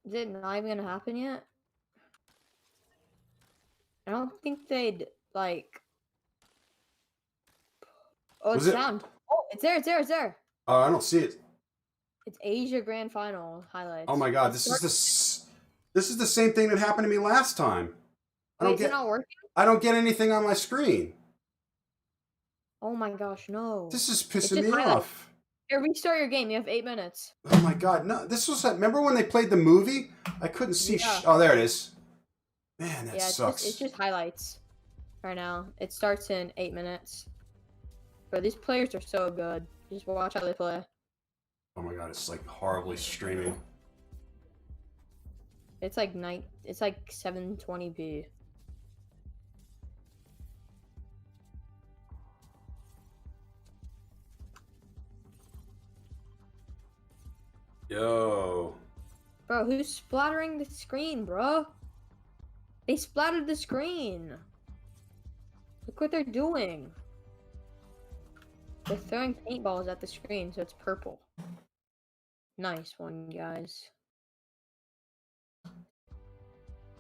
Is it not even gonna happen yet? I don't think they'd like. Oh, Was it's it? sound. Oh, it's there. It's there. It's there. Oh, I don't see it. It's Asia Grand Final highlights. Oh my God, this is the same thing that happened to me last time. Wait, is it not working? I don't get anything on my screen. Oh my gosh, no. This is It's pissing just me highlights. off. Here, restart your game. You have 8 minutes. Oh my God, no! This was remember when they played the movie? I couldn't see. Yeah. Oh, there it is. Man, that Yeah, sucks. it's just highlights. Right now, it starts in 8 minutes. Bro, these players are so good. Just watch how they play. Oh my God, it's like horribly streaming. It's like 720p. Yo. Bro, who's splattering the screen, bro? They splattered the screen. Look what they're doing. They're throwing paintballs at the screen, so it's purple. Nice one, guys.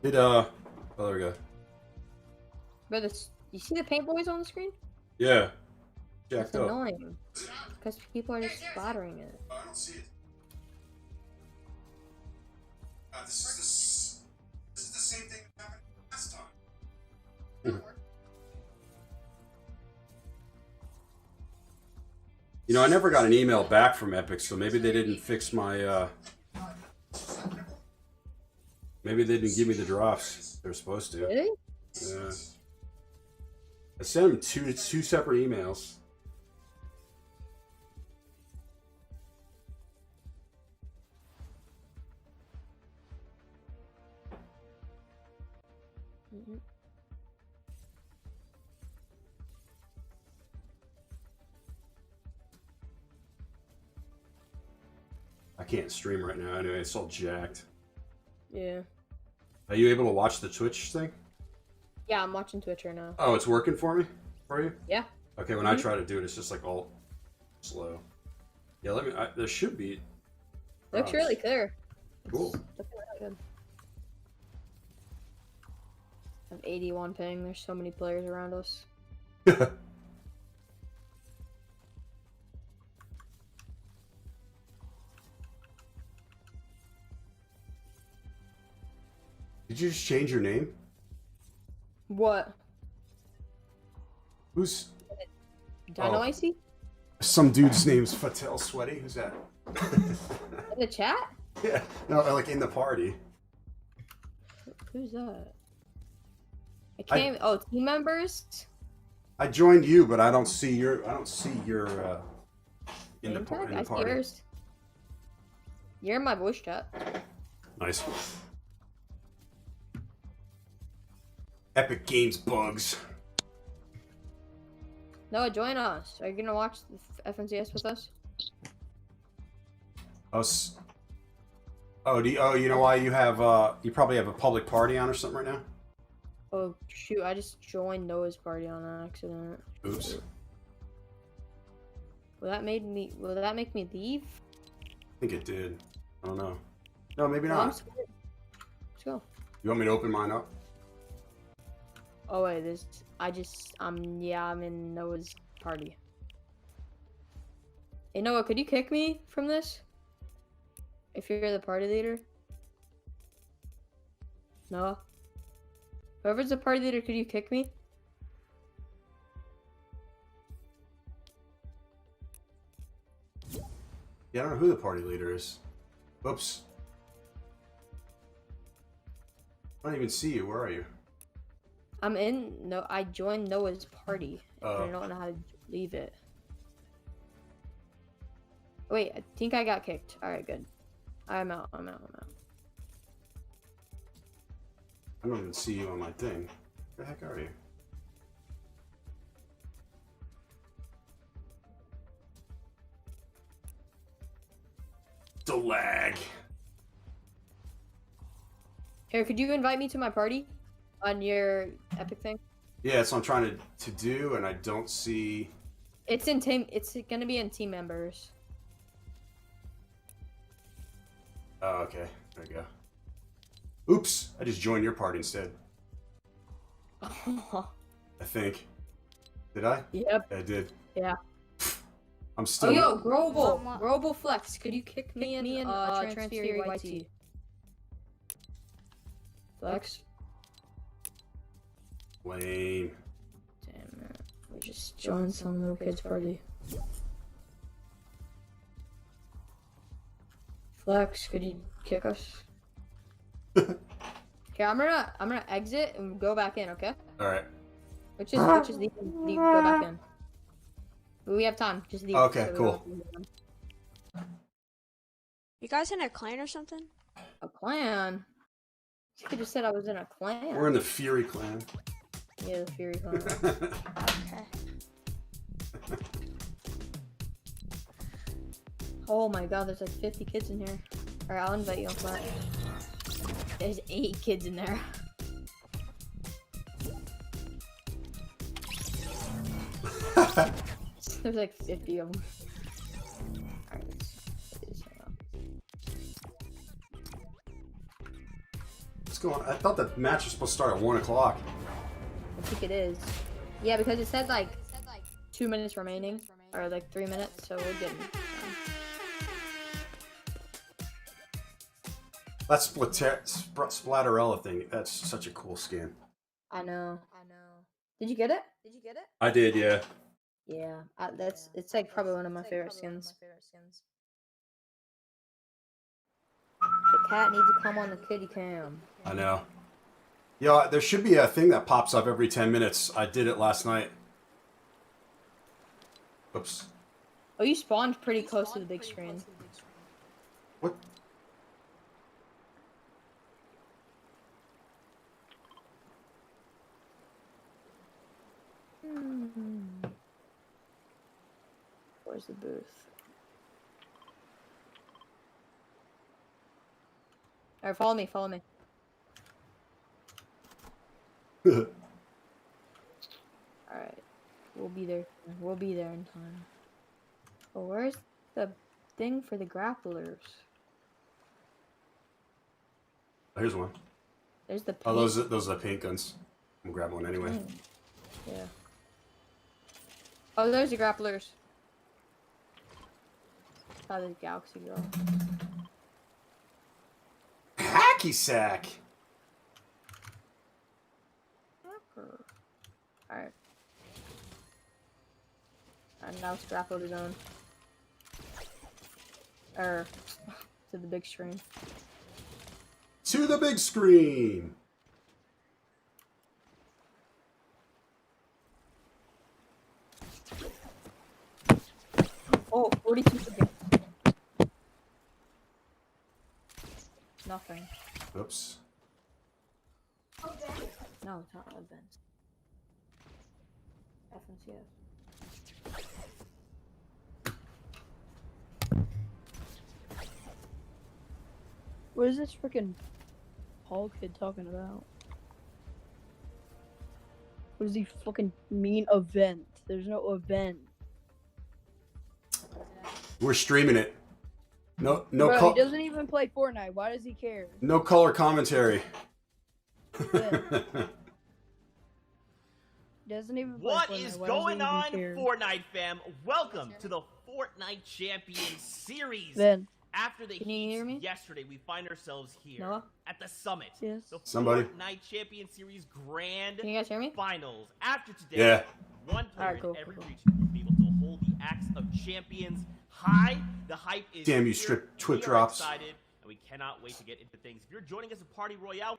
Oh, there we go. Bro, you see the paintballs on the screen? Yeah. It's Jacked up. annoying. Because people are just splattering it. I don't see it. This is the same thing that happened last time. You know, I never got an email back from Epic, so maybe they didn't fix my, maybe they didn't give me the drops they're supposed to. Really? Yeah. I sent them two separate emails. I can't stream right now anyway, it's all jacked. Yeah. Are you able to watch the Twitch thing? Yeah, I'm watching Twitch right now. Oh, it's working for me? For you? Yeah. Okay, when I try to do it, it's just like all slow. Yeah, there should be. Looks really clear. Cool. Looking really good. I have 81 ping. There's so many players around us. Did you just change your name? What? Who's... Dino Icy? Some dude's name's Fatel Sweaty. Who's that? In the chat? Yeah. No, like in the party. Who's that? Oh, team members? I joined you, but I don't see your... in the party. I see yours. You're in my voice chat. Nice. Epic Games bugs. Noah, join us. Are you gonna watch the FNCS with us? You know why you have you probably have a public party on or something right now? Oh shoot, I just joined Noah's party on accident. Oops. Will that make me leave? I think it did. I don't know. No, maybe No, I'm not. scared. Let's go. You want me to open mine up? Oh wait, I'm in Noah's party. Hey Noah, could you kick me from this? If you're the party leader? Noah? Whoever's the party leader, could you kick me? Yeah, I don't know who the party leader is. Whoops. I don't even see you. Where are you? I joined Noah's party. Oh. I don't know how to leave it. Wait, I think I got kicked. Alright, good. I'm out. I don't even see you on my thing. Where the heck are you? The lag. Here, could you invite me to my party? On your Epic thing? Yeah, that's what I'm trying to do, and I don't see... It's in team. It's gonna be in team members. Oh, okay. There you go. Oops, I just joined your party instead. Oh, I think. Did I? yep. Yeah, I did. Yeah. I'm still. Oh, yo, Global Flex, could you kick me in Transferi YT? Flex? Lame. Damn it. We just joined some little kid's party. Flex, could you kick us? Okay, I'm gonna exit and go back in, okay? Alright. Which is leave, go back in. We have time, just leave. Okay, so we cool. don't have to leave. You guys in a clan or something? A clan? You could just said I was in a clan. We're in the Fury clan. Yeah, the Fury clan. Okay. Oh my god, there's like 50 kids in here. Alright, I'll invite you on flat. There's 8 kids in there. There's like 50 of them. Alright, let's hang on. What's going on? I thought the match was supposed to start at 1 o'clock. I think it is. Yeah, because it said like 2 minutes remaining. Or like 3 minutes, so we're good. That Splatterella thing, that's such a cool skin. I know. Did you get it? I did, yeah. Yeah, it's like probably one of my favorite skins. The cat needs to come on the kitty cam. I know. Yeah, there should be a thing that pops up every 10 minutes. I did it last night. Oops. Oh, you spawned pretty close to the big screen. What? Where's the booth? Alright, follow me. Alright. We'll be there in time. Oh, where's the thing for the grapplers? Oh, here's one. There's the pink. Oh, those are the paint guns. I'm gonna grab one anyway. thing. Yeah. Oh, there's the grapplers. Oh, the Galaxy Girl. Hacky sack! Alright. And now it's grappled his own. To the big screen. To the big screen! Oh, 42 seconds. Nothing. Oops. No, it's not events. FNCS. What is this freaking Paul kid talking about? What does he fucking mean event? There's no event. We're streaming it. No Bro, he doesn't even play Fortnite. Why does he care? no color commentary. Yeah. Doesn't even play What Fortnite. is Why does he going even on, care? Fortnite fam? Welcome to the Fortnite Champions Series. Ben, After the Can you hear me? heat yesterday, we find ourselves here Noah? at the summit. Yes. The Somebody? Fortnite Champions Series Grand Can you guys hear me? Finals. After today, Yeah. one player Alright, cool, in every cool. region will be able to hold the axe of champions high. The hype is Damn you, here. strip twit We are drops. excited, and we cannot wait to get into things. If you're joining us at Party Royale,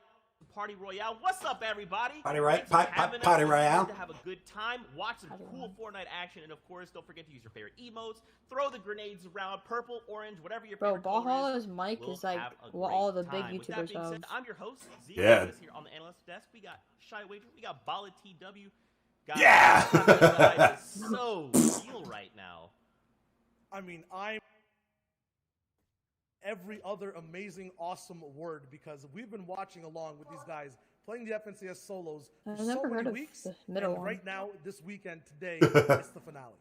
what's up, everybody? Party Roy- Thanks for pi- pi- having us. Party We're here Royale. To have a good time, watch some cool Fortnite action, and of course, don't forget to use your favorite emotes. Throw the grenades around, purple, orange, whatever your Bro, favorite color is. Ballhallah's mic We'll is like have a what great all the big time. With that YouTubers being have. said, I'm your host, Z. Yeah. Here on the analyst desk, we got Shy Wager, we got Bala TW. Guys, Yeah! how you guys is so real right now. I mean, I'm every other amazing, awesome word because we've been watching along with these guys playing the FNCS solos for I've so never many heard of weeks. the middle And one. right now, this weekend, today, it's the finale.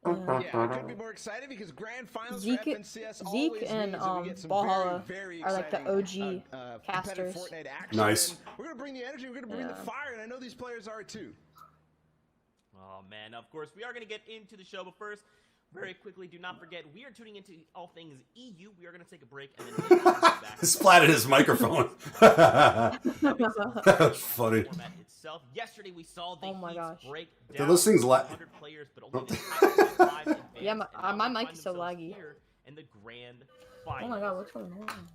Yeah, I couldn't be more excited because grand finals Zeke- for FNCS Zeke always and, means that we get some Valhalla very are, like, the exciting, OG competitive casters. Fortnite action. Nice. And we're gonna bring the energy, we're gonna bring the Yeah. fire, and I know these players are too. Oh man, of course, we are going to get into the show, but first, very quickly, do not forget, we are tuning into all things EU. We are going to take a break and then we'll be back. Splatted his microphone. That was funny. Format itself. Yesterday, we saw the Oh my Heats gosh. break Do down those things 100 players, but only the top 25 advance, Yeah, and now my they mic find is so themselves laggy. here in the grand Oh final. my god, what's going on?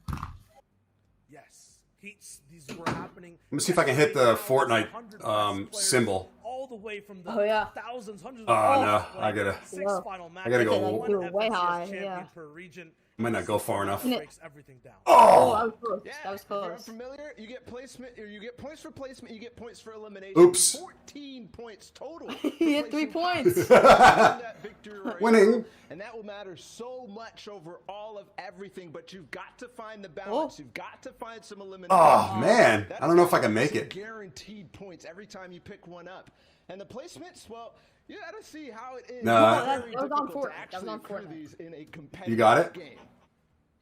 Yes. Heats, these were happening. Let me see if I can hit the Fortnite symbol. All the way from the Oh, yeah. thousands, hundreds Oh, of no, I gotta- six Whoa. final I gotta go. matches, one You were way FNCS high, champion yeah. per region. Might not go far enough. Breaks everything down. Oh, that Oh! was close. Yeah, That was if you're close. unfamiliar, you get placement, or you get points for placement, you get points for elimination. Oops. 14 points total. He hit 3 points. That victory royale. Winning. And that will matter so much over all of everything, but you've got to find the balance. Oh. You've got to find some elimination. Oh, man. That's I don't know if I gonna can make some it. Guaranteed points every time you pick one up. And the placements, well, you gotta see how it is. No, It's that very was on difficult to Fortnite. That was actually on accrue Fortnite. these in a competitive You got it? game.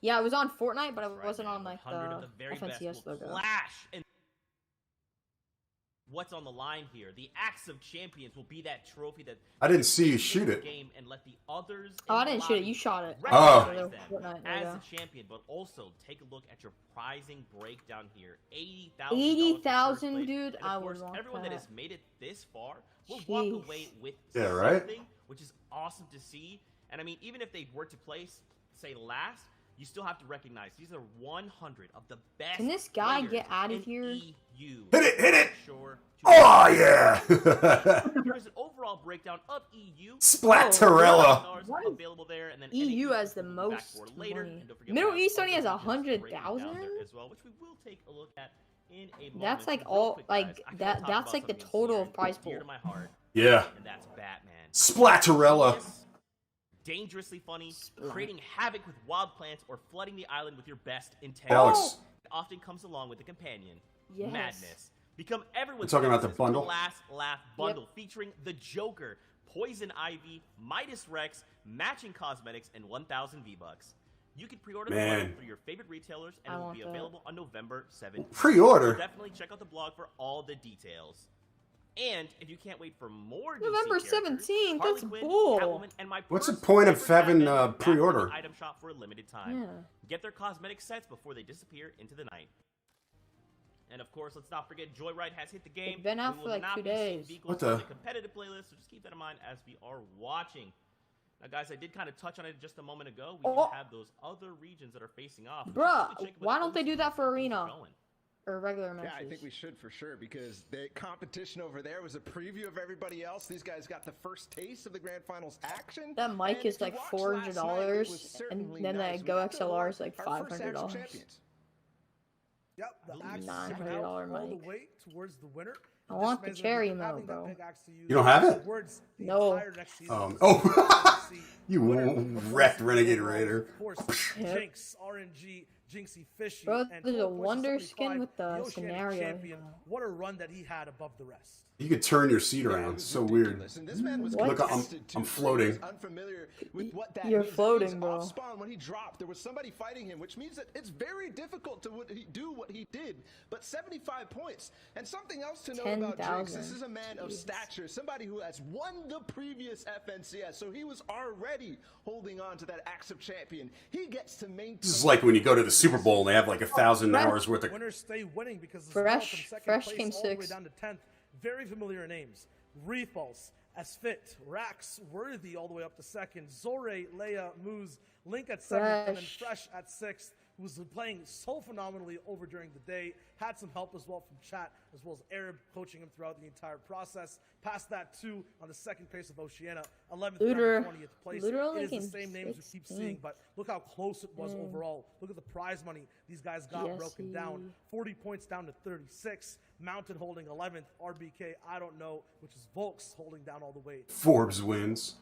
Yeah, it was on Fortnite, but it Right wasn't now, on, like, 100 of the very best FNCS will logo. Flash and what's on the line here? The Axe of Champions will be that trophy that I didn't see you shoot it. game and let the others. Oh, I in the didn't shoot it. lobby You shot it. Oh. recognize them Fortnite as logo. a champion, but also take a look at your prizing breakdown here. $80,000. 80,000, dude? And I of would course, want everyone that that. has made it this far will walk Jeez. away with Yeah, right? something, which is awesome to see. And I mean, even if they were to place, say, last, you still have to recognize these are 100 of the best. Can this guy players get out of in here? EU. Hit it, hit it! Sure to Oh, yeah! Here is an overall breakdown of EU. Splatterella. $100 What is available there, and then EU NA has the we'll be back most for later. money. And don't forget Middle we have East only has other regions breaking down 100,000? there as well, which we will take a look at in a moment. That's like Real all, quick, like, guys, I gotta that. talk That's about like the something total near of prize dear pool. to my heart, Yeah. and that's Batman. Splatterella. Genius, dangerously funny, creating havoc with wild plants, or flooding the island with your best intent. Alex. It often comes along with a companion. Yes. Madness. Become everyone's We're talking about the nemesis with bundle? Last Laugh bundle featuring the Joker, Poison Ivy, Midas Rex, matching cosmetics, and 1,000 V-Bucks. You can pre-order the Man. bundle through your favorite retailers, and I it will want be that. available on November 7th. Pre-order? Definitely check out the blog for all the details. And if you can't wait for more November DC characters, 17th, Harley that's Quinn, bull. Catwoman, and my What's the personal point of favorite having, Batman back in the pre-order? item shop for a limited time. Yeah. Get their cosmetic sets before they disappear into the night. And of course, let's not forget Joyride has hit the game. It's been out We for will like not 2 be seeing days. vehicles What on the- the competitive playlist, so just keep that in mind as we are watching. Now, guys, I did kind of touch on it just a moment ago. We Oh. do have those other regions that are facing off. Let's Bruh, quickly check why what don't they those do that for things are Arena? going. Or regular Yeah, matches? I think we should for sure because the competition over there was a preview of everybody else. These guys got the first taste of the grand finals action. That mic And is if you like watched $400, last night, it was and certainly then nice. the We Go got to XLR is award like our first Action $500. champions. Yep, the Ooh, axe is $900 out all mic. the way towards the winner. I This want the means that cherry we've been having mode, that bro. big axe to use You don't have it? towards the No. entire next season. Oh. See, You winner, of course, wrecked the Renegade overall, Raider. Of course, Yep. Jinx, RNG, Jinxie Fishy, Bro, and there's a 12 points to wonder 75, skin with the Oceanic scenario. champion. What a run that he had above the rest. You could turn your seat Yeah, it around. was So weird. ridiculous. And this man was What? Look, I'm contested, too, I'm so he floating. was unfamiliar with what that You're means. That floating, means bro. off spawn, when he dropped, there was somebody fighting him, which means that it's very difficult to do what he did. But 75 points. And something else to know about Jinx, 10,000. this is a man of Jeez. stature, somebody who has won the previous FNCS, so he was already holding on to that Axe of Champion. He gets to maintain. This is like when you go to the Super Bowl and they have like 1,000 Fresh. hours worth of. Winners stay winning because as Fresh- well from second Fresh place came all the way 6th. down to 10th. Very familiar names. Refalse, Asfit, Rax, Worthy all the way up to 2nd. Zore, Leia, Moose, Link at 7th, and then Fresh. Fresh at 6th, who's been playing so phenomenally over during the day. Had some help as well from chat, as well as Arab coaching him throughout the entire process. Past that, too, on the second place of Oceania, 11th Looter. and 20th place. Looter It only is the came same names we keep 16th. seeing, but look how close it was Mm. overall. Look at the prize money these guys got broken down. Jesse. 40 points down to 36. Mountain holding 11th. RBK, I don't know, which is Volks holding down all the way. Forbes wins.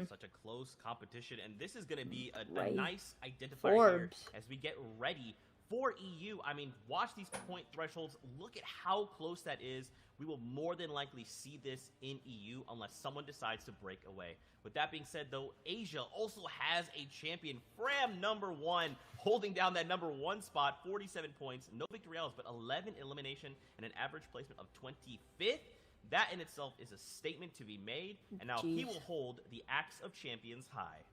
Such a close competition, and this is going to be a Right. nice identifier here Forbes. as we get ready For EU, I mean, watch these point thresholds. Look at how close that is. We will more than likely see this in EU unless someone decides to break away. With that being said, though, Asia also has a champion. Fram #1, holding down that #1 spot, 47 points, no victorials, but 11 elimination and an average placement of 25th. That in itself is a statement to be made, and now he will hold the Axe of Champions high.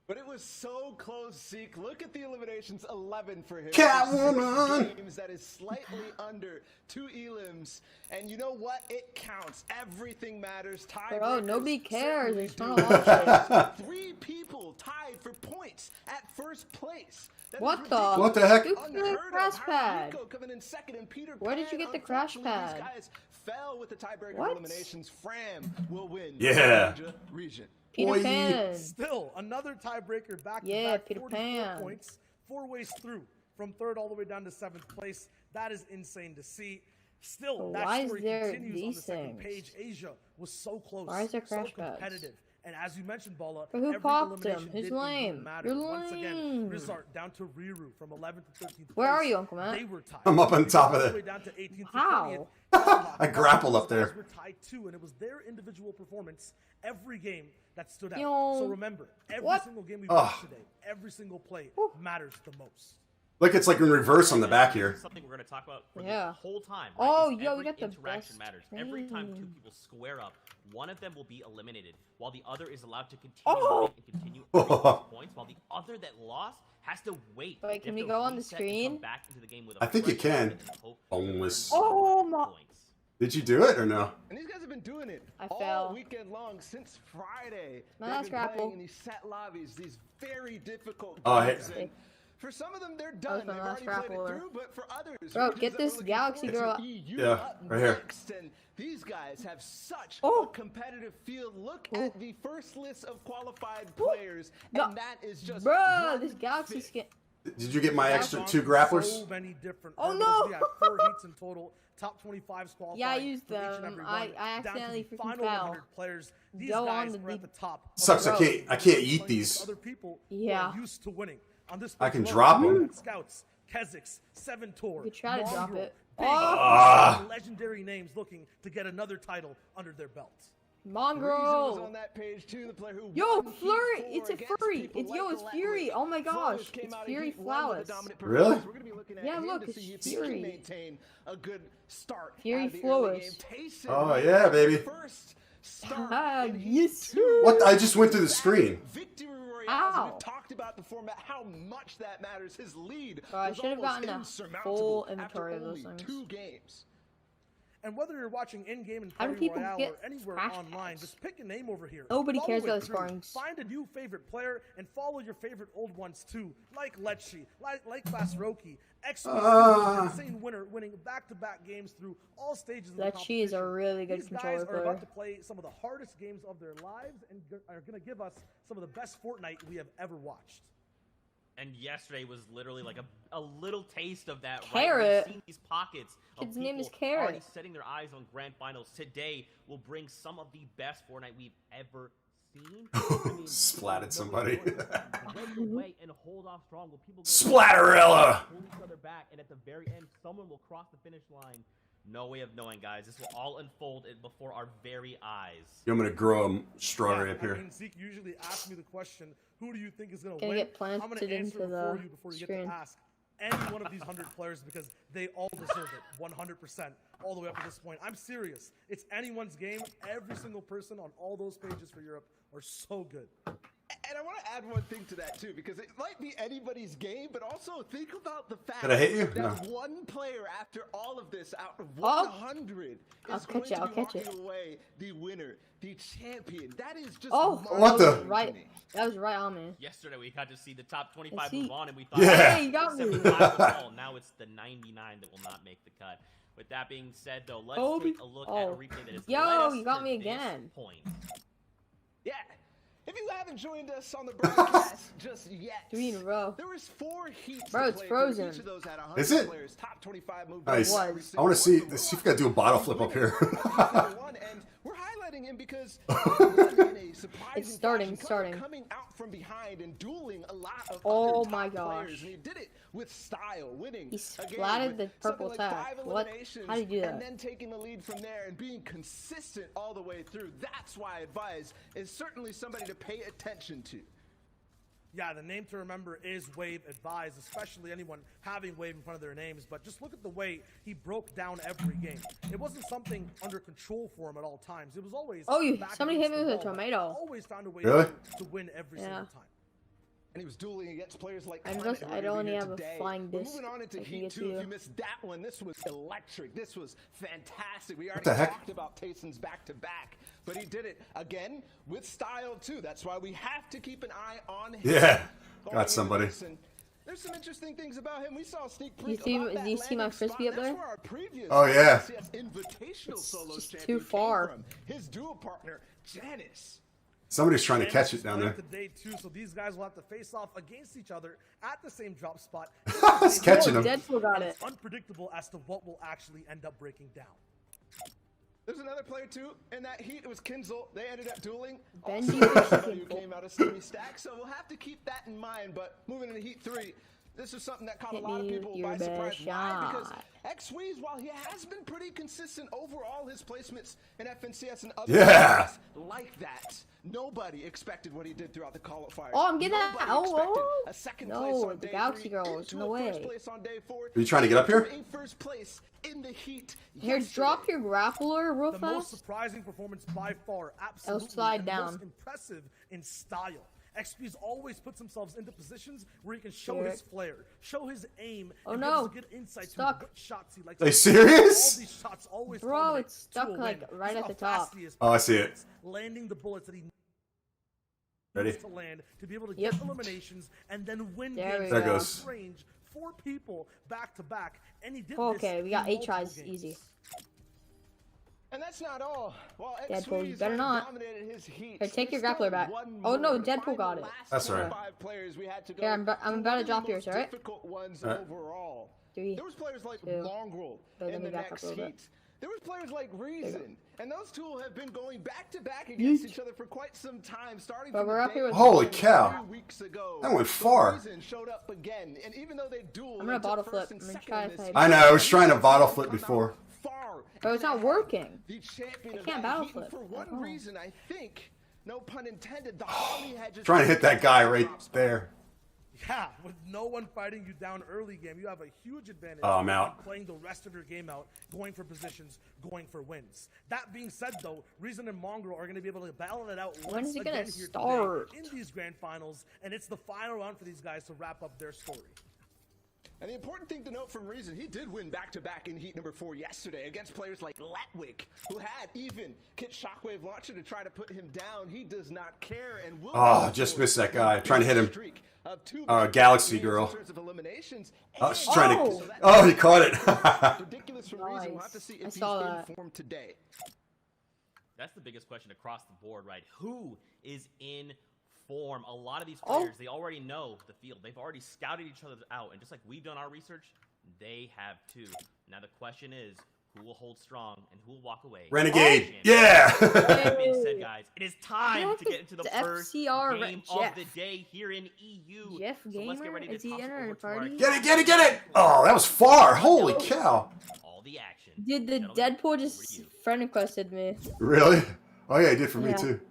But it was so close, Zeke. Look at the eliminations, 11 for him. Catwoman! 6 games, that is slightly under 2 elims. And you know what? It counts. Everything matters. Bro, nobody cares. certainly It's do. not watching. 3 people tied for points at first place. That What is the? ridiculous. What the heck? Dude, Unheard of. crash pad. Haruko coming in second, and Peter Where did you Pan, get the crash unfortunately, pad? These guys fell with the tiebreaker What? eliminations. Fram will win. Yeah. The region. Peter Boy. Pan. Still, another tiebreaker back to Yeah, back, Peter 44 Pan. points, 4 ways through, from 3rd all the way down to 7th place. That is insane to see. Still, But that why is story there continues on these the second things? page. Asia was so close, Why is there so crash pads? competitive. And as you mentioned, Bala, But who every popped him? elimination Who's did indeed lame? matter. You're Once again, lame. Rizart down to Riru from 11th to 13th Where are place. you, Uncle Matt? They were tied. I'm up on top of All the it. way down to 18th to How? 20th. I grappled up there. Those were tied too, and it was their individual performance every game that stood out. Yo. So remember, every What? single game we Ugh. watched today, every single play matters the most. Look, it's like in reverse on the back here. This is something we're going to talk about for Yeah. the whole time. Oh, is yo, we every got the interaction best matters. Every time 2 thing. people square up, one of them will be eliminated, while the other is allowed to continue Oh! winning and continue earning those points, while the other that lost has to wait. Wait, can They we have to go on the reset and come screen? back into the game with a I think you fresh can. mindset and hope Boneless. for Oh, more my- points. Did you do it or no? And these guys have been doing it I all fell. weekend long since Friday. My They've last been grapple. playing in these set lobbies, these very difficult Oh, hey. games. And for some of them, they're was done. my They've last already played grapple. it through, but for others, Bro, regions get that this we're looking Galaxy forward girl to, up. EU Yeah, up right here. next, and these guys have such Oh. a competitive field. Look Oh. at the first list of qualified players, No. and that is just Bro, one this Galaxy fifth. skin. Did you get my extra On 2 So grapplers? many different Oh, hurdles. no. We had 4 heats in total. Top 25s qualified. Yeah, I used for each and them. every I one, accidentally down to the freaking final fell. 100 players. These Go on guys the are at big- the top. of Sucks, the I road. can't eat Playing these. with Other people Yeah. who are used to winning. On this I can page drop alone, 'em. Scouts, Kha'Zix, Seven Tour, You could try to drop Mongrel, it. Big, Ah. legendary names looking to get another title under their belt. Reason was on Mongrel. that page too, the player who Yo, won Heat Flurry. 4 It's a against Fury. people It's like yo, it's Fury. Galactic. Oh my Flawless gosh. came It's out of Fury Heat 1 with a Flawless. dominant Really? performance. We're gonna be looking at Yeah, him look, to it's see if he Fury. can maintain a good start Fury out of the early Flawless. game. Tayson Oh, with yeah, the baby. First start Ah, in Heat yes, 2. sir. What? I just went through the screen. Victory Royale. Ow. We've talked about the format, how much that matters. His lead Bro, I was should have almost gotten a insurmountable full after inventory of those only things. 2 games. And whether you're watching in-game in How do Party people Royale get or anywhere crash online, pads? just pick a name over here. Nobody Follow cares it about the through. scoring. Find a new favorite player and follow your favorite old ones too, like Lecce, like Basroki, insane winner, winning back-to-back games through all stages of the Lecce competition. is a really good These controller guys are player. about to play some of the hardest games of their lives and are going to give us some of the best Fortnite we have ever watched. And yesterday was literally like a little taste of that. Carrot. Right? We've seen these pockets of Kid's name is people Carrot. already setting their eyes on grand finals. Today will bring some of the best Fortnite we've ever seen. Splatted somebody. Wait and hold off strong. Will people go Splatterella! pull each other back, and at the very end, someone will cross the finish line. No way of knowing, guys. This will all unfold before our very eyes. I'm gonna grow a strawberry up I here. mean, Zeke usually asks me the question, who do you think is going to Gonna win? get planted I'm going to answer into it the for you before you get screen. to ask any one of these 100 players because they all deserve it, 100%, all the way up to this point. I'm serious. It's anyone's game. Every single person on all those pages for Europe are so good. And I want to add one thing to that too, because it might be anybody's game, but also think about the fact Did I hit you? that No. one player after all of this, out of Oh. 100, I'll is going catch it, to I'll be catch walking it. away the winner, the champion. That is just Oh, What the- that was right. That was right on me. Yesterday we got to see the top 25 Let's see. move on, and we thought, Yeah. Hey, you got me. 75 was all. Now it's the 99 that will not make the cut. With that being said, though, let's Kobe. take a look Oh. at a replay that has Yo, led us you got to me this again. point. Yeah. If you haven't joined us on the broadcast just yet, 3 in a row. there was 4 heats. Bro, to it's play frozen. through. Each of those had 100 Is it? players. Top 25 moved Nice. on It every was. single I want to see one. see if we gotta do a bottle flip up here. And we're highlighting him because he won in a surprising It's starting, fashion, starting. coming out from behind and dueling a lot of Oh other my top players. gosh. And he did it with style, winning. He a game splatted with the something purple like tag. 5 What? eliminations How do you do that? And then taking the lead from there and being consistent all the way through. That's why Advise is certainly somebody to pay attention to. Yeah, the name to remember is Wave Advise, especially anyone having Wave in front of their names. But just look at the way he broke down every game. It wasn't something under control for him at all times. It was always. Oh, back somebody hit against me the with a wall, but tomato. Always found a way Really? to win every single Yeah. time. And he was dueling against players like I Clement, just- who I are gonna be only here have a today. flying We're disc moving on into I can Heat get 2. to If you. you missed that one, this was electric. This was fantastic. We the already heck? talked about Tayson's back-to-back, but he did it again with style too. That's why we have to keep an eye on him. Yeah, going got into somebody. this. And there's some interesting things about him. We saw a sneak You peek see- about that do you see my landing frisbee spot. up there? That's where our previous Oh, yeah. LCS Invitational It's Solos just champion too came far. from. His dual partner, Janice. Somebody's trying to And catch it's it down playing there. Today too, so these guys will have to face off against each other at the same drop spot. It's catching Oh, him. Deadpool got it. It's unpredictable as to what will actually end up breaking down. There's another player too in that heat. It was Kinzel. They ended up dueling. Benji Also, was somebody who Kinzel. came out of Steamy Stack. So we'll have to keep that in mind. But moving into Heat 3, this is something that caught Hit a lot of me people with your by surprise. best Why? Because shot. X-Weeze, while he has been pretty consistent overall, his placements in FNCS and other Yeah. games like that, nobody expected what he did throughout the qualifiers. Oh, I'm getting that. Nobody Oh, expected oh. a second No, place on the day Galaxy 3 Girls, into no a first way. place on day 4. Are you trying to get up here? In first place in the Heat. Here, drop yesterday. your grappler real The most fast. surprising performance by far, absolutely, slide and the most down. impressive in style. XP's always puts themselves into positions where he can show Here. his flair, show his aim, Oh, and no. give us a good insight Stuck. to what shots he likes. Are you to do. serious? All these shots always Bro, culminate it's stuck, to a like, win. right This is at the how top. fast he is. Oh, I see it. Landing the bullets that he Ready? needs to land to be able to Yep. get eliminations and then win There games we There go. goes. range 4 people back to back, and he did Okay, this we got in 8 multiple tries, games. easy. And that's not all. While Deadpool, you X-Weeze better has not. dominated his Heat, Here, take your there's grappler still back. one Oh, no, more to Deadpool find got the it. last That's right. 25 players we had to go Here, I'm through about to one of drop the yours, most alright? difficult ones Alright. overall. 3. There was players like 2. Mongrel Wait, let in me the back up next a little bit. Heat. There was players like Reason, and those two have been going back to back against Yeet. each other for quite some time, starting But from we're the up here day with- Holy one cow. 3 weeks ago. That went But far. Reason showed up again, and even though they dueled, I'm gonna and took bottle first flip. and I'm gonna second try in if this I- I know, I was trying to bottle come flip out before. far. Bro, it's not working. The champion I of can't that battle heat, and flip for at one all. reason, I think, no pun intended, the Holly hedges. Trying to hit that guy right there. Yeah, with no one fighting you down early game, you have a huge advantage. Oh, I'm out. in playing the rest of your game out, going for positions, going for wins. That being said, though, Reason and Mongrel are going to be able to battle it out When once is it gonna again here start? today in these grand finals, and it's the final round for these guys to wrap up their story. And the important thing to note from Reason, he did win back-to-back in Heat number 4 yesterday against players like Letwick, who had even Kit Shockwave Launcher to try to put him down. He does not care and will. Oh, just missed that guy. Trying to hit him. Streak of 2 Galaxy games Girl. in terms of eliminations. Oh, she's trying Oh. to. Oh, he caught it. Ridiculous from Reason. We'll have to see I if he's saw in that. form today. That's the biggest question across the board, right? Who is in form? A lot of these Oh. players, they already know the field. They've already scouted each other out. And just like we've done our research, they have too. Now the question is, who will hold strong and who will walk away? Renegade. Oh. Yeah. That being said, guys, it is time to get into the The first FCR game Jeff. of the day here in EU. Jeff So let's get Gamer? ready to Is he toss it entering over a to our party? Get it, get it, get it. Oh, that was far. Holy cow. all the action. Did the Gentlemen, Deadpool over just to you. friend requested me? Really? Oh, yeah, he did for me Yeah. too.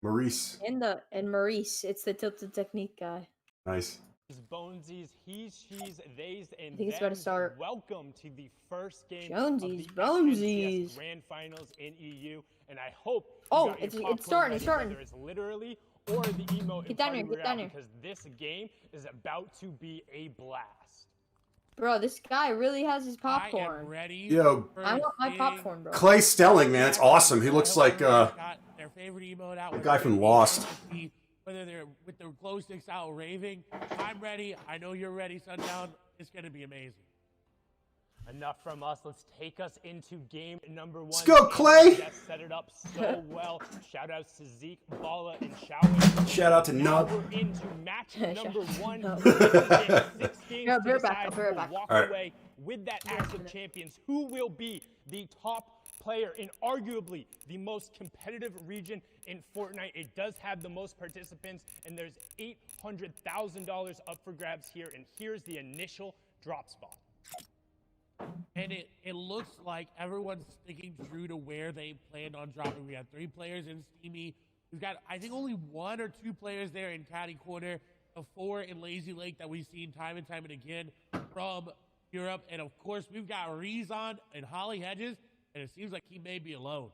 Maurice. And Maurice, it's the tilted technique guy. Nice. Bonesies, he's, she's, theys, and I think it's about to thems. start. Welcome to the first game Jonesies, of the Bonesies. FNCS Grand Finals in EU, and I hope you Oh, got your it's popcorn starting, ready, it's starting. whether it's literally or the emote. Get down here, get down here. Because this game is about to be a blast. Bro, this guy really has his I am popcorn. ready. Yo, for I want my big- popcorn, bro. Clay Stelling, man, it's awesome. He looks like got their favorite emote out, the whether guy it from be Lost. LSP, whether they're with the glow stick style raving. I'm ready. I know you're ready, Sundown. It's gonna be amazing. Enough from us. Let's take us into game number 1. Let's go, Clay. Just set it up so well. Shout out to Zeke, Bala, and Showing. Shout out to Now Nub. we're into match number 1. Nub. This is it. 6 games Yeah, to be right back, decide I'll be who right will back. walk All right. away with that Axe of Champions. Who will be the top player in arguably the most competitive region in Fortnite. It does have the most participants, and there's $800,000 up for grabs here, and here's the initial drop spot. And it looks like everyone's sticking true to where they planned on dropping. We have 3 players in Steamy. We've got, I think, only 1 or 2 players there in Caddy Corner. The 4 in Lazy Lake that we've seen time and time and again from Europe. And, of course, we've got Rezon and Holly Hedges, and it seems like he may be alone.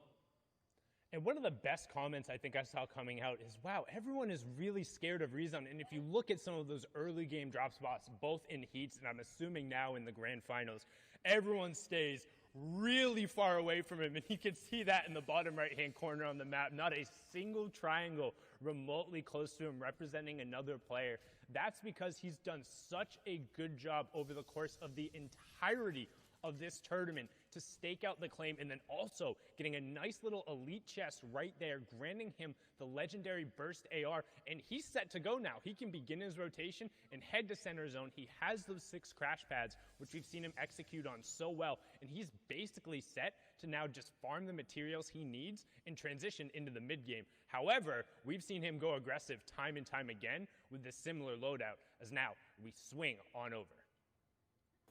And one of the best comments I think I saw coming out is, wow, everyone is really scared of Rezon. And if you look at some of those early game drop spots, both in heats and I'm assuming now in the grand finals, everyone stays really far away from him. And you can see that in the bottom right-hand corner on the map. Not a single triangle remotely close to him representing another player. That's because he's done such a good job over the course of the entirety of this tournament to stake out the claim, and then also getting a nice little elite chest right there, granting him the legendary burst AR, and he's set to go now. He can begin his rotation and head to center zone. He has those 6 crash pads, which we've seen him execute on so well, and he's basically set to now just farm the materials he needs and transition into the mid game. However, we've seen him go aggressive time and time again with this similar loadout, as now we swing on over.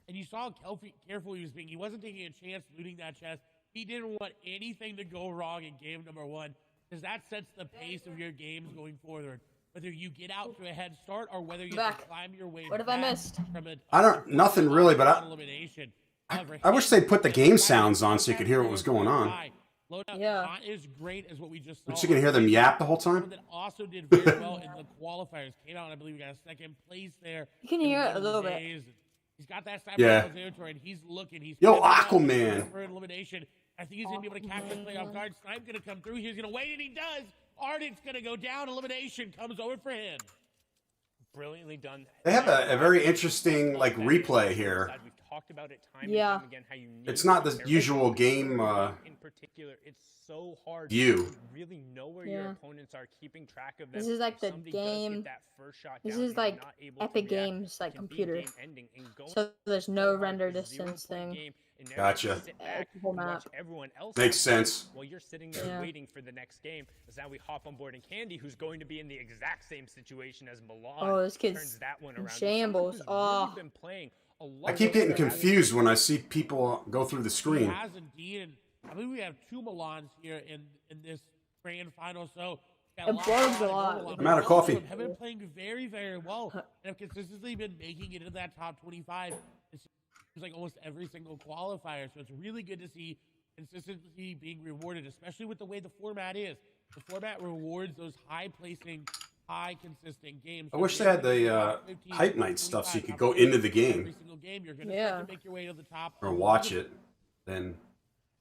And you saw how careful he was being. He wasn't taking a chance looting that chest. He didn't want anything to go wrong in game number 1, because that sets the pace of your games going forward. Whether you get out to a head start or whether you Back. climb your way What have I back missed? from Nothing really, but elimination. I wish they'd put the game sounds on so you could hear what was going on. Loadout Yeah. not as great as what we just saw. But you can hear them yap the whole Someone time? that also did very well in the qualifiers. Came out, I believe, we got a second place there. You can in hear it one a of the little bit. days. He's got that side Yeah. territory, and he's looking. He's Yo, putting it out Aquaman. for elimination. I think he's gonna be able to catch this play off guard. Snipe gonna come through. He's gonna wait, and he does. Ardent's gonna go down. Elimination comes over for him. Brilliantly done. They have a very interesting, like, replay here. We've talked about it time Yeah. and time again, how you need It's not the to usual game, in particular, it's so hard view. to really know where your Yeah. opponents are, keeping track of them. This is like If the somebody does get game. that first shot This down is and you're like not able to Epic react, Games, like can be a computer. game-ending. And going So there's so no hard render is a distance 0-point thing. game, and now you Gotcha. can sit back Equal and watch map. everyone else Makes out sense. while you're sitting there Yeah. waiting for the next game. As now we hop on board, and Candy, who's going to be in the exact same situation as Milan, Oh, this kid's turns that one in around. He's someone shambles. who's Oh. really been playing a lot I keep getting better. confused when I see people go through the He screen. has indeed. And I believe we have 2 Milans here in this grand final. So got It lot bugs of a lot. Milan. I'm out of Both coffee. them have been playing very, very well and have consistently been making it into that top 25. It seems like almost every single qualifier. So it's really good to see consistency being rewarded, especially with the way the format is. The format rewards those high-placing, high-consistent games. I wish they had the 15, hype night stuff so you 25, could go into the Every game single game, you're gonna Yeah. start to make your way to the top. or watch it. Then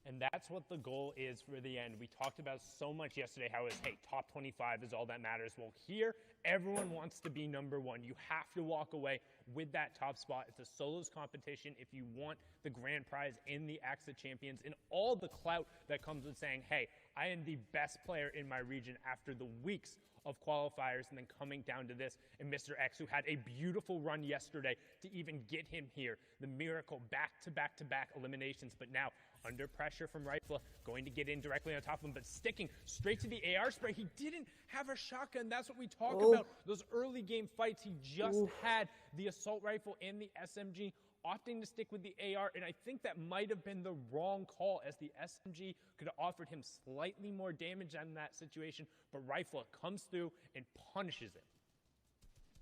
And that's what the goal is for the end. We talked about so much yesterday how it's, hey, top 25 is all that matters. Well, here, everyone wants to be number 1. You have to walk away with that top spot. It's a solos competition if you want the grand prize in the AXA Champions and all the clout that comes with saying, hey, I am the best player in my region after the weeks of qualifiers and then coming down to this. And Mr. X, who had a beautiful run yesterday to even get him here. The miracle back-to-back-to-back eliminations, but now under pressure from Rifle, going to get in directly on top of him, but sticking straight to the AR spray. He didn't have a shotgun. That's what we talk about. Those early game fights, he just had the assault rifle and the SMG, opting to stick with the AR, and I think that might have been the wrong call, as the SMG could have offered him slightly more damage in that situation, but Rifle comes through and punishes it.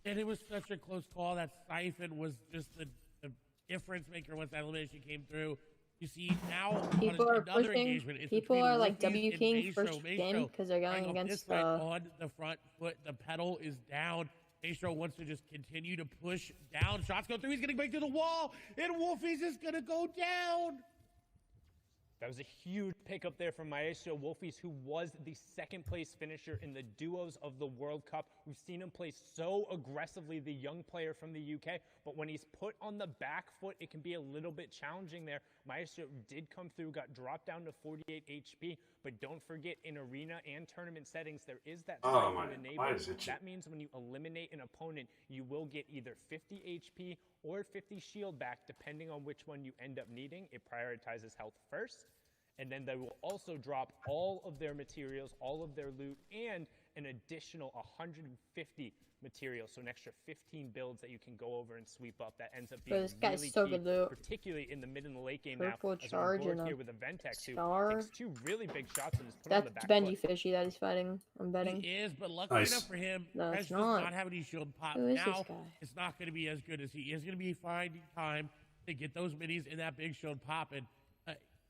And it was such a close call. That Siphon was just the difference maker once that elimination came through. You see now People on are another pushing. engagement. It's People between are like Wolfies W and King Maestro. first game Maestro because they're going going up this against side the. on the front foot. The pedal is down. Maestro wants to just continue to push down. Shots go through. He's going to break through the wall. And Wolfies is going to go down. That was a huge pickup there from Maestro Wolfies, who was the second place finisher in the duos of the World Cup. We've seen him play so aggressively, the young player from the UK, but when he's put on the back foot, it can be a little bit challenging there. Maestro did come through, got dropped down to 48 HP, but don't forget, in arena and tournament settings, there is that Oh, Siphon my enable. eyes itchy. That means when you eliminate an opponent, you will get either 50 HP or 50 shield back, depending on which one you end up needing. It prioritizes health first. and then they will also drop all of their materials, all of their loot, and an additional 150 materials, so an extra 15 builds that you can go over and sweep up. That ends up being This guy's really so key, good loot. particularly in the mid and the late game Purple now. As we're charge on board and here a with a Ventex who star. takes 2 really big shots and is put on the That's back Benji foot. Fishy that he's fighting. I'm betting. He is, but luckily Nice. enough for him, No, Crash it's does not. not have any shield pop. Who is this Now, guy? it's not going to be as good as he is going to be finding time to get those minis in that big shield pop. And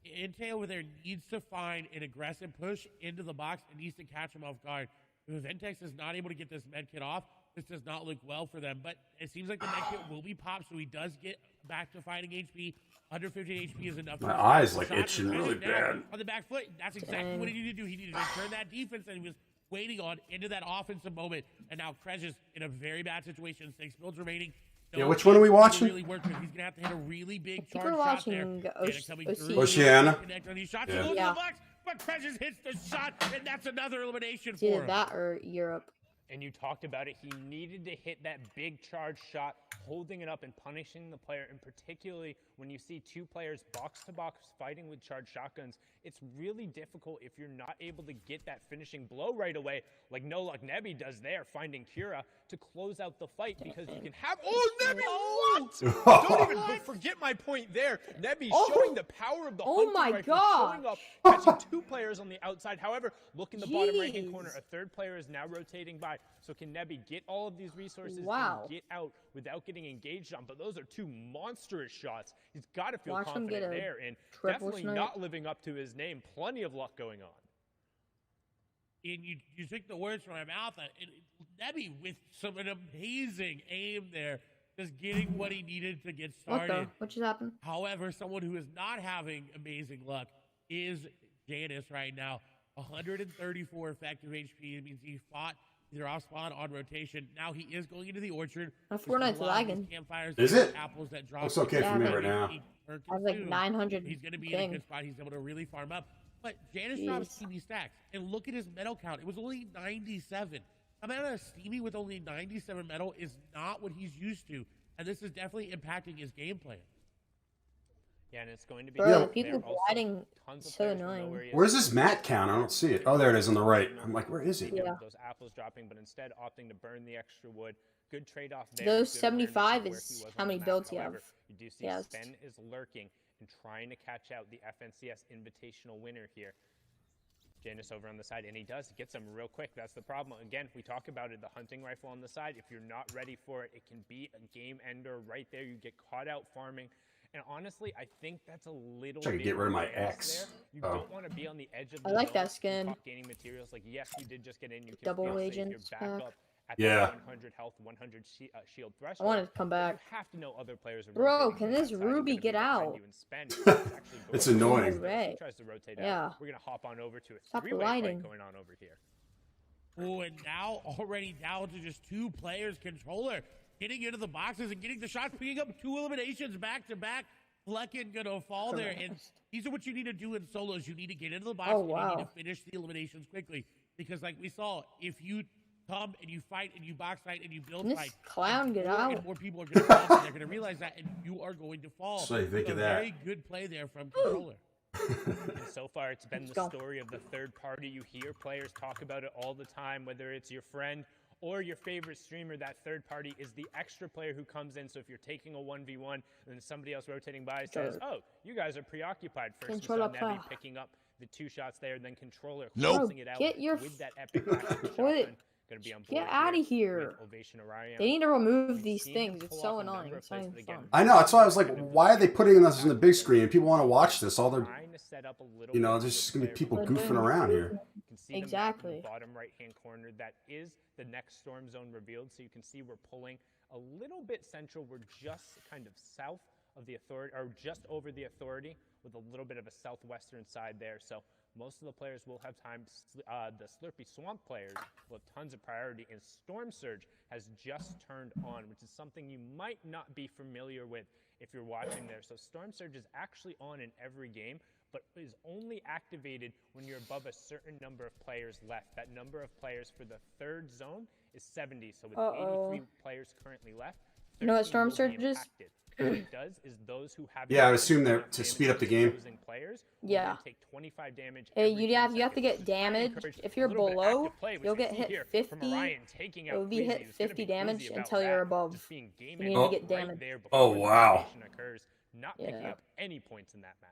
Intel over there needs to find an aggressive push into the box and needs to catch him off guard. If Ventex is not able to get this medkit off, this does not look well for them. But it seems like the medkit will be popped, so he does get back to fighting HP. Under 50 HP is enough. My to eyes, stop like, the shot. itching And really now bad. on the back foot. That's exactly what he needed to do. He needed to turn that defense that he was waiting on into that offensive moment. And now Krez is in a very bad situation. 6 builds remaining. Yeah, which one are we watching? Really work with. He's gonna have to hit a really big I think charge we're shot there. watching Data coming OC. through. Oceana. Connect on these shots. Yeah. He goes to Yeah. the box, but Krez hits the shot, and that's another elimination It's for either him. that or Europe. And you talked about it. He needed to hit that big charge shot, holding it up and punishing the player. And particularly when you see 2 players box to box fighting with charged shotguns, it's really difficult if you're not able to get that finishing blow right away, like No Luck Nebby does there, finding Kira to close out the fight, because you can have. Oh, Nebby, what? Don't even forget my point there. Nebby showing the power of the Oh hunting my rifle, showing up, gosh. catching 2 players on the outside. However, look in the bottom right-hand Jeez. corner. A 3rd player is now rotating by. So can Nebby get all of these resources Wow. and get out without getting engaged on? But those are 2 monstrous shots. He's got to feel Watch him get confident a there, and triple definitely snipe. not living up to his name. Plenty of luck going on. And you took the words from my mouth. Nebby with an amazing aim there, just getting what he needed to get What started. the? What just happened? However, someone who is not having amazing luck is Janus right now. 134 effective HP. It means he fought either off spawn on rotation. Now he is going into the orchard. My There's Fortnite's a lot of these lagging. campfires, Is there's it? Apples that drop. Looks okay for me right now. I have like 900 He's going to be in a ping. good spot. He's able to really farm up. But Janus drops Jeez. Steamy stacks. And look at his medal count. It was only 97. A man of Steamy with only 97 medal is not what he's used to. And this is definitely impacting his gameplay. Yeah, and it's going to be. Bro, Yeah. the people there are also gliding tons of so players who know annoying. where he is. Where's this mat count? I don't see it. Oh, there it is on the right. I'm like, where is he? Yeah. Those apples dropping, but instead opting to burn the extra wood. Good trade-off there. Those Good awareness of 75 where is he was how on the many map. builds you However, have. You do see Yeah, it's- Sven is lurking and trying to catch out the FNCS Invitational winner here. Janus over on the side, and he does get some real quick. That's the problem. Again, we talk about it, the hunting rifle on the side. If you're not ready for it, it can be a game ender right there. You get caught out farming. And honestly, I think that's a little Try to bit get rid of my biased X. there. You Oh. don't want to be on the edge of the I like zone. that You skin. talk gaining materials. Like, yes, you did just get in. You can Double feel safe. agent You're back pack. up at Yeah. the 100 health, 100 shield I threshold. want to come But back. you have to know other players are Bro, rotating can on this that side and Ruby gonna be get behind out? you and Sven is actually going It's for the annoying. first. Right. He tries to rotate Yeah. out. We're gonna hop on over to a Stop three-way fight gliding. going on over here. Oh, and now already down to just 2 players. Controller getting into the boxes and getting the shots, picking up 2 eliminations back to back. Flecken gonna fall there, and these are what you need to do in solos. You need to get into the box Oh, and you wow. need to finish the eliminations quickly. Because like we saw, if you come and you fight and you box fight and you build Can this fight, clown get more out? and more people are gonna fall, and they're gonna realize that, and you are going to fall. So you think So of that. very good play there from Controller. And so far, it's been Let's the go. story of the third party. You hear players talk about it all the time, whether it's your friend or your favorite streamer. That third party is the extra player who comes in. So if you're taking a 1v1 and then somebody else rotating by says, Sure. oh, you guys are preoccupied. First, we saw Controller Nebby pa. picking up the 2 shots there, then Controller Nope. closing it out Get your with that epic action What? shotgun. Gonna be on board Get outta here. with Ovation Orion. They need to remove We've these seen things. him It's pull so off a number annoying. of It's not plays, even but again, fun. I know. That's why I was like, why are they putting this in the big screen? People want to watch this. All the, Trying to set up a little you know, bit there's of just gonna be player people movement. goofing around here. You can see the map in Exactly. the bottom right-hand corner. That is the next storm zone revealed. So you can see we're pulling a little bit central. We're just kind of south of the authority, or just over the authority, with a little bit of a southwestern side there. So most of the players will have time. The Slurpy Swamp players will have tons of priority, and Storm Surge has just turned on, which is something you might not be familiar with if you're watching there. So Storm Surge is actually on in every game, but is only activated when you're above a certain number of players left. That number of players for the third zone is 70. So with 83 players currently left, You know what 13 Storm will be Surge is? impacted. what it does is those who have Yeah, I would enough assume they're to damage speed up the game. losing players will Yeah. then take 25 damage. Hey, every you 10 have to seconds. get Just trying to damage. encourage If a you're little bit of below, active play, which you'll you get see hit here 50. from Orion taking out It will be Queasy, hit who's gonna 50 be damage queasy about until you're that, above. just being game You need ended to get right damage. there Oh, before the wow. elimination occurs, not picking Yeah. up any points in that match.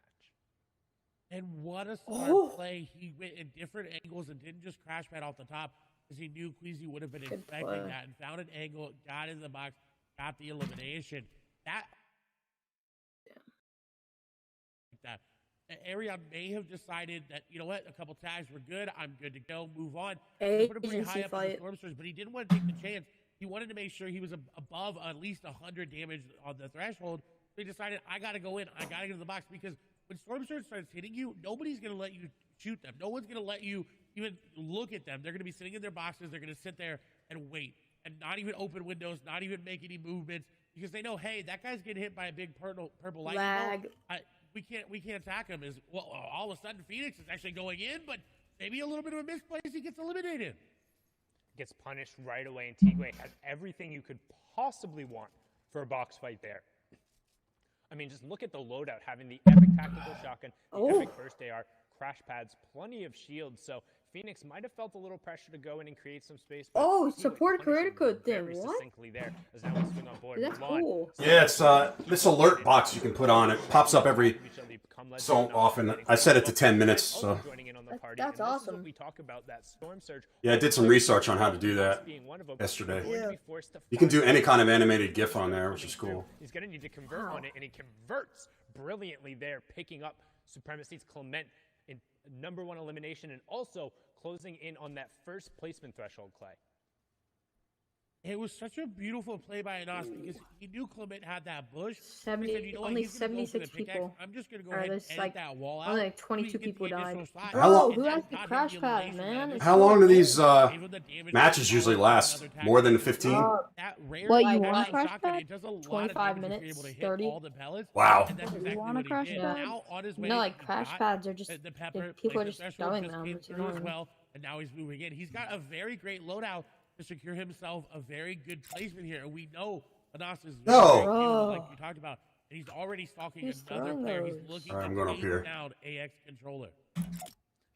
And what a smart Oh. play. He went in different angles and didn't just crash pad off the top, because he knew Queasy would have been Good expecting play. that and found an angle, got in the box, got the elimination. That Arion may have decided that, you know what, a couple tags were good, I'm good to go, move on. He put him pretty high Agency up in the fight. Storm Surge, but he didn't want to take the chance. He wanted to make sure he was above at least 100 damage on the threshold. So he decided, I got to go in, I got to get in the box, because when Storm Surge starts hitting you, nobody's going to let you shoot them. No one's going to let you even look at them. They're going to be sitting in their boxes. They're going to sit there and wait and not even open windows, not even make any movements, because they know, hey, that guy's getting hit by a big purple lightning bolt. Lag. We can't attack him. Is well, all of a sudden Phoenix is actually going in, but maybe a little bit of a misplace, he gets eliminated. Gets punished right away, and Tigwe has everything you could possibly want for a box fight there. I mean, just look at the loadout, having the epic tactical shotgun, the epic burst AR, crash pads, plenty of shields. So Phoenix might have felt a little pressure to go in and create some space. but Oh, Tigwe support punished career him code very thing. What? succinctly there, as now we swing on board. That's Milan. cool. Yeah, it's this alert box you can put on. It pops up every so often. I set it to 10 minutes, so. That's awesome. We talk about that storm surge. Yeah, I did some research on how to do that yesterday. You can do any kind of animated GIF on there, which is cool. He's going to need to convert on it, and he converts brilliantly there, picking up Supremacy's Clement in #1 elimination, and also closing in on that first placement threshold, Clay. It was such a beautiful play by Anas, because he knew Clement had that bush. 70 He said, you know what, only he's gonna go for 76 the pickaxe. people. I'm just going to go Or ahead and there's edit like that wall out. only like so 22 he can people get died. initial shot. How long- Bro, who And has that the got him crash the pad, elimination. man? That is It's How so long do cool. these Even the damage matches that usually was last? another More than tactic. 15? That rare What, you light want a action crash shotgun, pad? it does a lot of 25 damage if you're minutes, able to hit 30. all the pellets. Wow. And that's You exactly want a what he crash did. pad? Now on his way, No, like he crash got pads are just the pepper, people are placement just threshold throwing just them. came It's through as annoying. well, and now he's moving in. He's got a very great loadout to secure himself a very good placement here, and we know Anas is very No. great here, Bro. like you talked about. And he's already stalking He's another throwing player. those. He's looking All right, to I'm going up take here. down AX controller.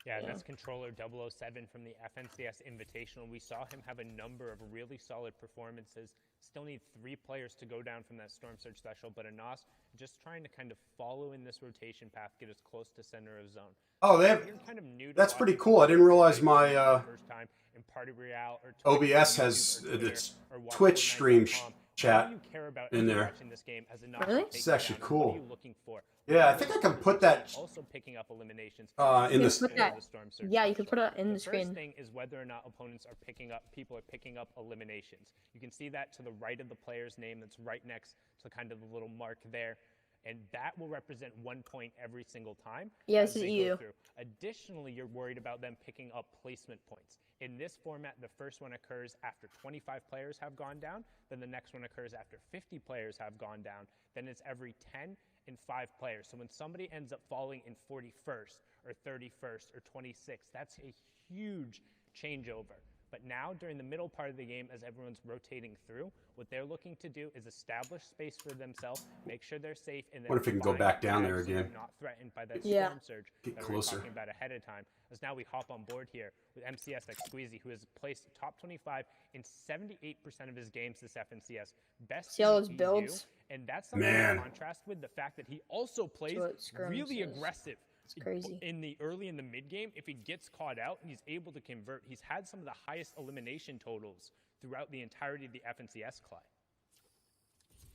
Yeah, that's controller 007 from the FNCS Invitational. We saw him have a number of really solid performances. Still need 3 players to go down from that Storm Surge threshold, but Anas just trying to kind of follow in this rotation path, get as close to center of zone. Oh, they have, You're kind of new to that's pretty watching cool. I didn't realize my first time in Party Royale or OBS YouTube has or Twitter its or Twitch stream watchfortnite.com. chat What do you care about in as you're there. watching this game as Anas Really? takes It's actually down, and cool. What are you looking for? Yeah, I think I can put that Also picking up eliminations. in You the. put that- Storm Surge Yeah, you can threshold. put it in the First screen. thing is whether or not opponents are picking up, people are picking up eliminations. You can see that to the right of the player's name that's right next to kind of the little mark there. And that will represent 1 point every single time. Yeah, as this is they go EU. through. Additionally, you're worried about them picking up placement points. In this format, the first one occurs after 25 players have gone down. Then the next one occurs after 50 players have gone down. Then it's every 10 and 5 players. So when somebody ends up falling in 41st or 31st or 26th, that's a huge changeover. But now, during the middle part of the game, as everyone's rotating through, what they're looking to do is establish space for themselves, make sure they're safe, and then What if we can go find back down paths there so they're again? not threatened by that Yeah. storm surge Get that closer. we were talking about ahead of time. As now we hop on board here with MCS X Squeezy, who has placed top 25 in 78% of his games this FNCS. Best See all in those EU, builds? and that's something Man. in contrast with the fact that he also plays what Scrum really says. aggressive. It's crazy. In the early in the mid game, if he gets caught out and he's able to convert, he's had some of the highest elimination totals throughout the entirety of the FNCS, Clay.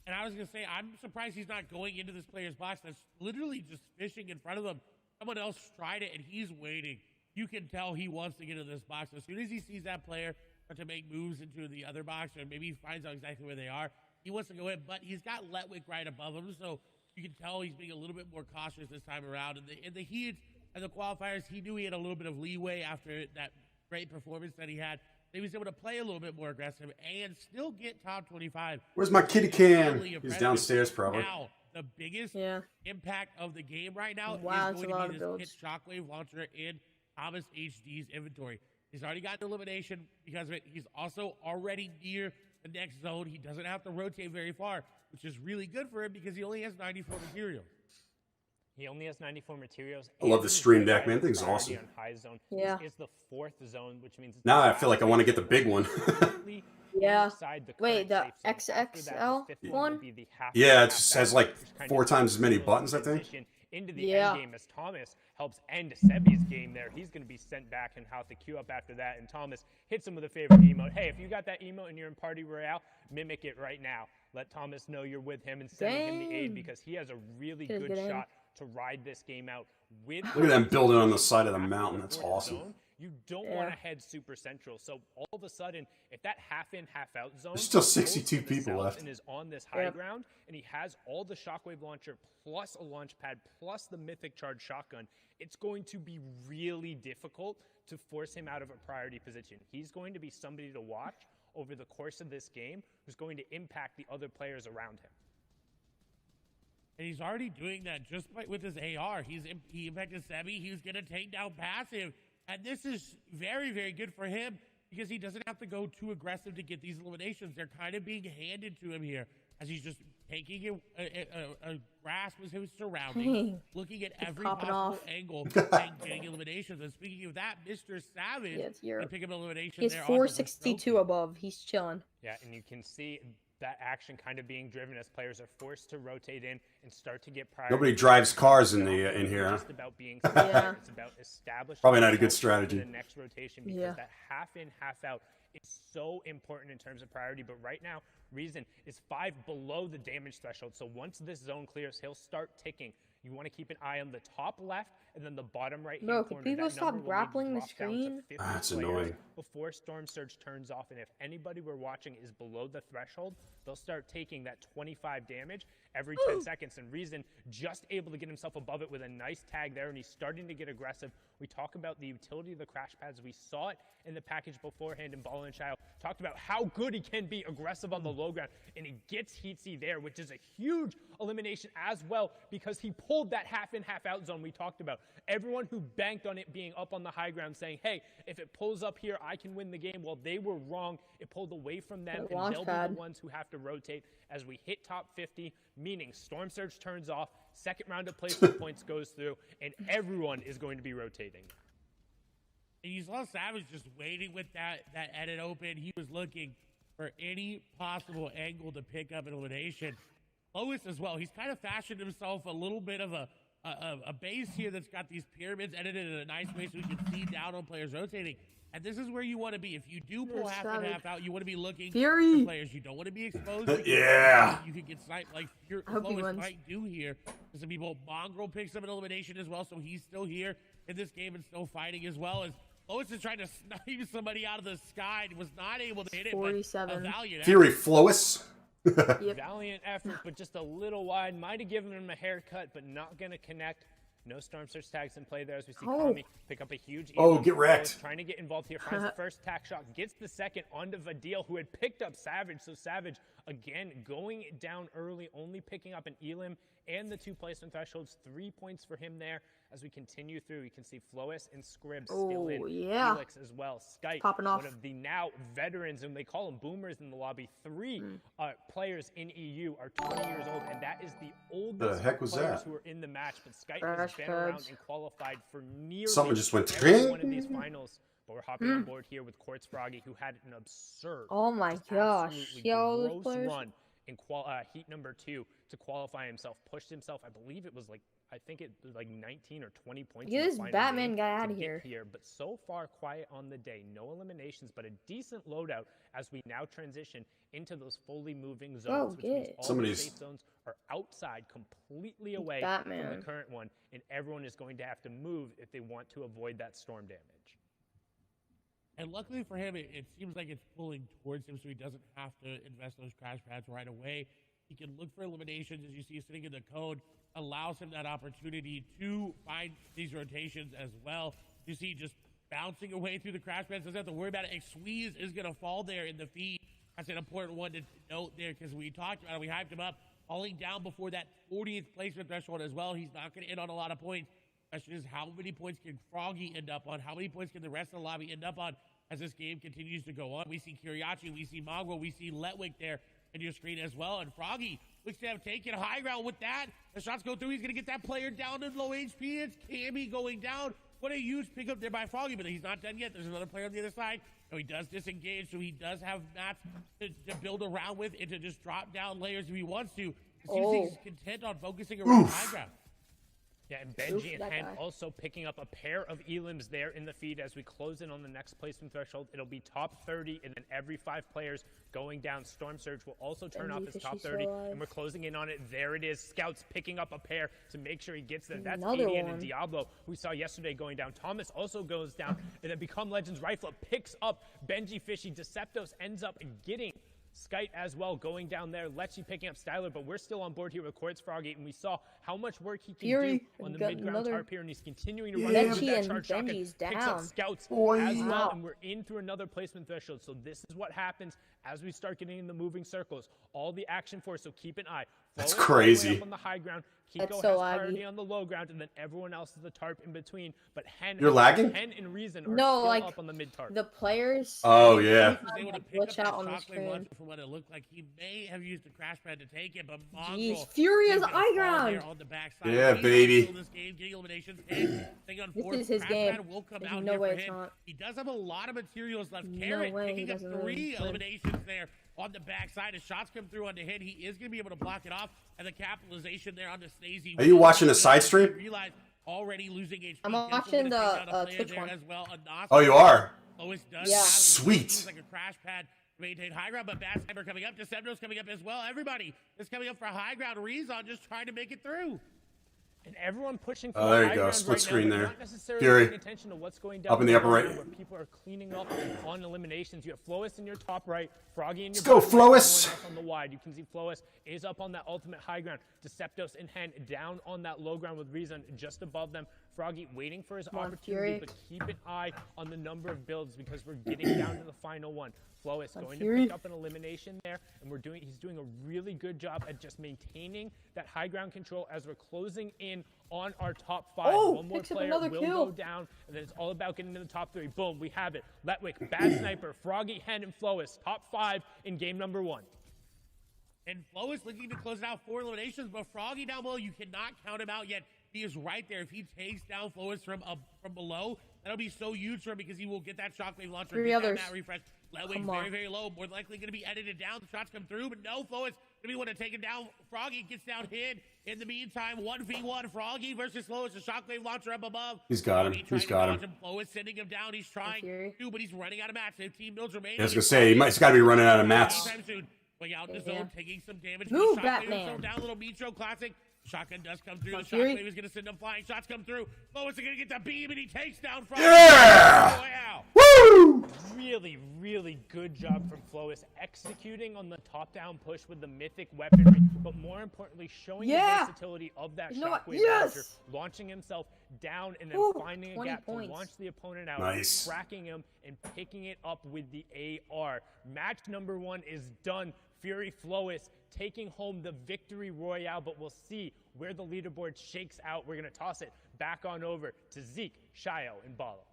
And I was going to say, I'm surprised he's not going into this player's box that's literally just fishing in front of them. Someone else tried it, and he's waiting. You can tell he wants to get into this box. As soon as he sees that player start to make moves into the other box, or maybe he finds out exactly where they are, he wants to go in. But he's got Letwick right above him, so you can tell he's being a little bit more cautious this time around. In the heat and the qualifiers, he knew he had a little bit of leeway after that great performance that he had. He was able to play a little bit more aggressive and still get top 25. Where's my kitty can? He's downstairs probably. Now, the biggest impact of the game right now Wow, is it's a going lot to be of this Kit Shockwave launcher in Thomas HD's inventory. He's already got the elimination because of it. He's also already near the next zone. He doesn't have to rotate very far, which is really good for him because he only has 94 materials. He only has 94 materials. I love the stream deck, man. Thing's awesome. On high zone. Yeah. This is the 4th zone, which means it's Now the I feel like I want to get the big one. Yeah. inside the Wait, current the safe zone. After that, the XXL 5th one? will be the half Yeah, half it just back, has like which kind 4 of times as many slows buttons, I think. transition into the Yeah. end game as Thomas helps end Sebi's game there. He's going to be sent back and have to queue up after that. And Thomas hits him with a favorite emote. Hey, if you got that emote and you're in Party Royale, mimic it right now. Let Thomas know you're with him and sending him the aid Dang. because he has a really Good good game. shot to ride this game out with. Look at them building on the side of the mountain. That's fourth awesome. zone. You don't Yeah. want to head super central. So all of a sudden, if that half in, half out zone, There's still goes 62 to the people south left. and is on this high Yep. ground, and he has all the shockwave launcher plus a launch pad plus the mythic charge shotgun, it's going to be really difficult to force him out of a priority position. He's going to be somebody to watch over the course of this game who's going to impact the other players around him. And he's already doing that just with his AR. He impacted Sebi. He was going to take down passive. And this is very, very good for him because he doesn't have to go too aggressive to get these eliminations. They're kind of being handed to him here as he's just taking a grasp of his surroundings, Dang. looking at He's every popping possible off. angle and getting eliminations. And speaking of that, Mr. Savage Yeah, it's Europe. can pick up an elimination He's there. onto the 462 above. He's chilling. Yeah, and you can see that action kind of being driven as players are forced to rotate in and start to get priority. Nobody drives cars in the in here, huh? Just about being Yeah. It's about establishing Probably not a good yourself strategy. for the next rotation because Yeah. that half in, half out is so important in terms of priority. But right now, Reason is 5 below the damage threshold. So once this zone clears, he'll start ticking. You want to keep an eye on the top left and then the bottom right Bro, hand could corner. people That stop number will need to grappling the drop down to screen? 50 That's players annoying. before Storm Surge turns off. And if anybody we're watching is below the threshold, they'll start taking that 25 damage every 10 seconds. And Reason just able to get himself above it with a nice tag there, and he's starting to get aggressive. We talk about the utility of the crash pads. We saw it in the package beforehand, and Ball and Child talked about how good he can be aggressive on the low ground, and he gets Heatsy there, which is a huge elimination as well because he pulled that half in, half out zone we talked about. Everyone who banked on it being up on the high ground saying, hey, if it pulls up here, I can win the game. Well, they were wrong. It pulled away from them, That and launch they'll be pad. the ones who have to rotate as we hit top 50, meaning Storm Surge turns off, second round of placement points goes through, and everyone is going to be rotating. And you saw Savage just waiting with that edit open. He was looking for any possible angle to pick up an elimination. Lois as well. He's kind of fashioned himself a little bit of a base here that's got these pyramids edited in a nice way so we can see down on players rotating. And this is where you want to be. If you do pull Yes, half and Savage. half out, you want to be looking Fury. for players. You don't want to be exposed. because Yeah. You can get sniped like I hope he Lois wins. might do here. Some people, Mongrel picks up an elimination as well, so he's still here in this game and still fighting as well as Lois is trying to snipe somebody out of the sky and was not able to hit it. But a 47. valiant Fury Flois. Yep. Valiant effort, but just a little wide. Might have given him a haircut, but not going to connect. No Storm Surge tags in play there as we see Oh. Kami pick up a huge Oh, elo. get wrecked. Trying to get involved here. Finds the first tack shot. Gets the second onto Vadil, who had picked up Savage. So Savage, again, going down early, only picking up an Elim and the 2 placement thresholds. 3 points for him there. As we continue through, you can see Flois and Scribs still in. Oh, yeah. Felix as well. Skype, Popping off. one of the now veterans, and they call them boomers in the lobby. 3 players in EU are 20 years old, and that is the oldest heck was players that? who are in the match. But Skype Crash has been around pads. and qualified for nearly Someone just went every tring. one of these finals. But we're hopping on board here with Quartz Froggy, who had an absurd, Oh my just gosh. absolutely See all those gross players? run in heat number 2 to qualify himself. Pushed himself, I believe it was like, I think it was like 19 or 20 points. Get in the this final Batman game guy to outta get here. But so far, quiet on the day. No eliminations, but a decent loadout as we now transition into those fully moving zones, which means get it. all Somebody's- the safe zones are outside, completely away from Batman. the current one, and everyone is going to have to move if they want to avoid that storm damage. And luckily for him, it seems like it's pulling towards him so he doesn't have to invest those crash pads right away. He can look for eliminations, as you see sitting in the code, allows him that opportunity to find these rotations as well. You see just bouncing away through the crash pads, doesn't have to worry about it. And Squeeze is going to fall there in the feed. That's an important one to note there because we talked about it. We hyped him up, falling down before that 40th placement threshold as well. He's not going to end on a lot of points. Question is, how many points can Froggy end up on? How many points can the rest of the lobby end up on? as this game continues to go on. We see Kiriachi, we see Mongrel, we see Letwick there in your screen as well. And Froggy looks to have taken high ground with that. The shots go through. He's going to get that player down to low HP. It's Cammy going down. What a huge pickup there by Froggy, but he's not done yet. There's another player on the other side. So he does disengage, so he does have mats to build around with and to just drop down layers if he wants to. It seems he's content on focusing around high ground. Yeah, and Benji and Hen also picking up a pair of elims there in the feed as we close in on the next placement threshold. It'll be top 30, and then every 5 players going down. Storm Surge will also turn off his top 30, and we're closing in on it. There it is. Scouts picking up a pair to make sure he gets there. That's Adian and Diablo, who we saw yesterday going down. Thomas also goes down, and then Become Legends Rifle picks up Benji Fishy. Deceptos ends up getting Skite as well going down there. Lecce picking up Styler, but we're still on board here with Quartz Froggy, and we saw how much work he can do on the mid-ground tarp here, and he's continuing to run with that charge shotgun. Picks up Scouts as well, and we're in through another placement threshold. So this is what happens as we start getting in the moving circles. All the action for us, so keep an eye. That's crazy. Up on the high ground. Kiko has priority on the low ground, and then everyone else is the tarp in between. But You're lagging? Hen and Reason are still up on the mid tarp. The players. Oh yeah. Was able to pick up on the screen. From what it looked like, he may have used the crash pad to take it, but Jeez, Fury is high ground. On the backside. Yeah, baby. This game, getting eliminations. This is his game. Will come There's out no here way for it's him. not. He does have a lot of materials left. No Carrot way picking he up doesn't 3 eliminations there on the backside. As shots come through on the hit, he is going to be able to block it off. And the capitalization there on the Stacey. Are you watching the side stream? Already losing HP. I'm watching the Twitch one. As well. Oh, you are? Yeah. Sweet. Like a crash pad to maintain high ground, but Bad Sniper coming up. Decepto's coming up as well. Everybody is coming up for high ground. Rezon just trying to make it through. And everyone pushing for there you high go. ground Split right screen now, there. not necessarily Fury. paying attention to what's going down Up in the upper right. Where people are cleaning up on eliminations. You have Flois in your top right, Froggy in your Let's go, bottom right, Flois. everyone else on the wide. You can see Flois is up on that ultimate high ground. Deceptos and Hen down on that low ground with Reason just above them. Froggy waiting for his opportunity, but keep an eye on the number of builds because we're getting down to the final one. Flois going to pick up an elimination there, and he's doing a really good job at just maintaining that high ground control as we're closing in on our top 5. One more player will go down, and then it's all about getting to the top 3. Boom, we have it. Letwick, Bad Sniper, Froggy, Hen, and Flois, top 5 in game number 1. And Flois looking to close it out 4 eliminations, but Froggy down below, you cannot count him out yet. He is right there. If he takes down Flois from below, that'll be so huge for him because he will get that shockwave launcher. 3 others. That refresh. Letwick very, very low. More likely going to be edited down. The shots come through, but no, Flois going to be one to take him down. Froggy gets down hid. In the meantime, 1v1 Froggy versus Flois. The shockwave launcher up above. He's got him. He's got him. Flois sending him down. He's trying to, but he's running out of mats. 15 builds remaining. I was gonna say he's got to be running out of mats. Going out in the zone, taking some damage. Move, Batman. Batman. Down, little Mitro classic. Shotgun does come through. The shockwave is going to send him flying. Shots come through. Flois is going to get the beam, and he takes down Froggy. Yeah! Woo! Really, really good job from Flois executing on the top-down push with the mythic weaponry, but more importantly, showing the versatility of that shockwave launcher, launching himself down and then finding a gap to launch the opponent out, tracking him, and picking it up with the AR. Match number 1 is done. Fury Flois taking home the victory royale, but we'll see where the leaderboard shakes out. We're going to toss it back on over to Zeke, Shayo, and Balo.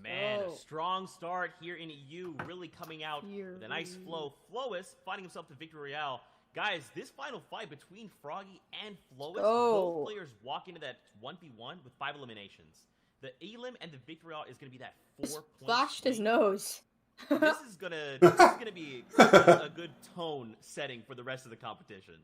Man, a strong start here in EU, really coming out with a nice flow. Flois finding himself to victory royale. Guys, this final fight between Froggy and Flois, both players walk into that 1v1 with 5 eliminations. The elim and the victory royale is going to be that 4-point Splashed his nose. This is gonna be a good tone setting for the rest of the competition.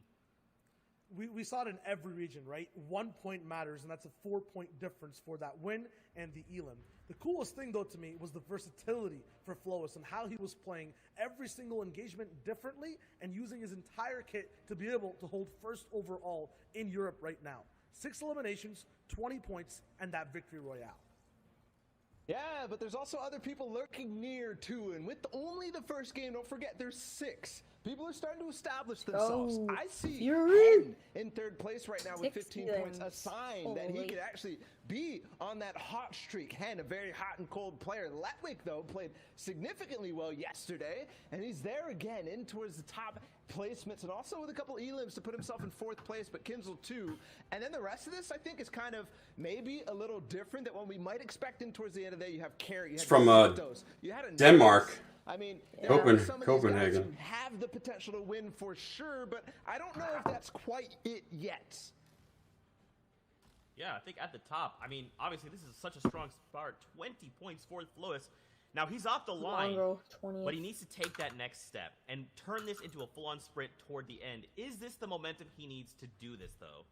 We saw it in every region, right? 1 point matters, and that's a 4-point difference for that win and the elim. The coolest thing, though, to me was the versatility for Flois and how he was playing every single engagement differently and using his entire kit to be able to hold first overall in Europe right now. 6 eliminations, 20 points, and that victory royale. Yeah, but there's also other people lurking near too, and with only the first game, don't forget there's 6 People are starting to establish themselves. Oh, I see Fury. Hen in third place right now with 15 points, a sign that he Holy. could actually be on that hot streak. Hen, a very hot and cold player. Letwick, though, played significantly well yesterday, and he's there again in towards the top placements, and also with a couple elims to put himself in fourth place, but Kinzel too. And then the rest of this, I think, is kind of maybe a little different than what we might expect in towards the end of the day. You have Carey, you had from, Santos, you had a Denmark. Nice. I mean, Yeah. there are some of these guys Copenhagen. who have the potential to win for sure, but I don't know if that's quite it yet. Yeah, I think at the top, I mean, obviously this is such a strong start. 20 points for Flois. Now he's off the line, Mongrel, 20. but he needs to take that next step and turn this into a full-on sprint toward the end. Is this the momentum he needs to do this, though?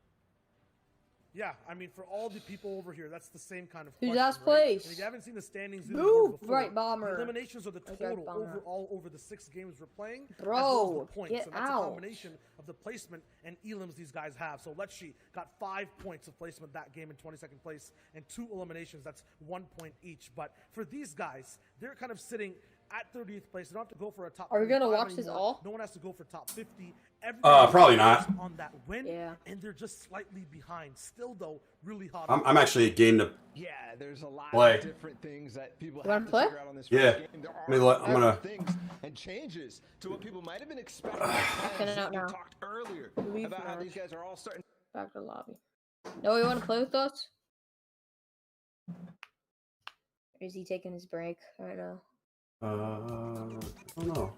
Yeah, I mean, for all the people over here, that's the same kind of Who's question, last right? place? And if you haven't seen the standings in the Move, board before, right, Bomber. the eliminations are the Okay, total Bomber. overall over the 6 games we're playing, as Bro, well as the points. get and that's out. a combination of the placement and elims these guys have. So Lecce got 5 points of placement that game in 22nd place and 2 eliminations. That's 1 point each. But for these guys, they're kind of sitting at 30th place. They don't have to go for a top Are we gonna 35 watch this anymore. all? No one has to go for top 50. Everybody's Probably not. focused on that win, Yeah. and they're just slightly behind. Still, though, really hot. I'm actually a game to. Yeah, there's a lot Play. of different things that people You have wanna to play? figure out on this Yeah. first game. There Let me are let- I'm gonna- things and changes to what people might have been expecting. Checking it as out we now. talked earlier Leave about how match. these guys are all starting. Back to the lobby. No, you want to play with us? Or is he taking his break right now? I don't know.